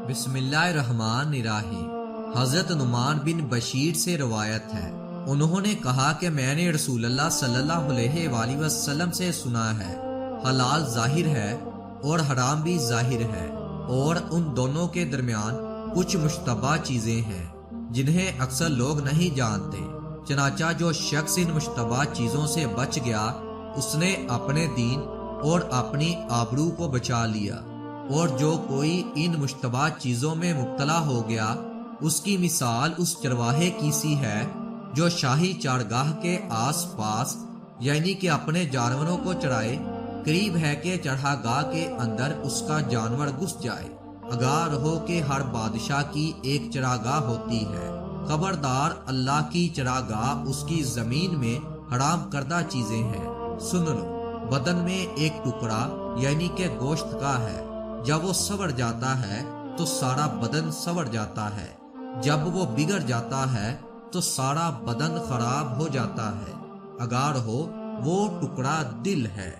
بسم اللہ الرحمن الرحیم۔ حضرت نعمان بن بشیر سے روایت ہے، انہوں نے کہا کہ میں نے رسول اللہ صلی اللہ علیہ وآلہ وسلم سے سنا ہے، حلال ظاہر ہے اور حرام بھی ظاہر ہے، اور ان دونوں کے درمیان کچھ مشتبہ چیزیں ہیں جنہیں اکثر لوگ نہیں جانتے۔ چنانچہ جو شخص ان مشتبہ چیزوں سے بچ گیا اس نے اپنے دین اور اپنی آبرو کو بچا لیا، اور جو کوئی ان مشتبہ چیزوں میں مبتلا ہو گیا اس کی مثال اس چرواہے کی سی ہے جو شاہی چارگاہ کے آس پاس یعنی کہ اپنے جانوروں کو چرائے، قریب ہے کہ چرہاگاہ کے اندر اس کا جانور گھس جائے۔ آگاہ رہو کہ ہر بادشاہ کی ایک چراگاہ ہوتی ہے، خبردار اللہ کی چراگاہ اس کی زمین میں حرام کردہ چیزیں ہیں۔ سن لو، بدن میں ایک ٹکڑا یعنی کہ گوشت کا ہے، جب وہ سڑ جاتا ہے تو سارا بدن سڑ جاتا ہے، جب وہ بگڑ جاتا ہے تو سارا بدن خراب ہو جاتا ہے۔ آگاہ رہو وہ ٹکڑا دل ہے۔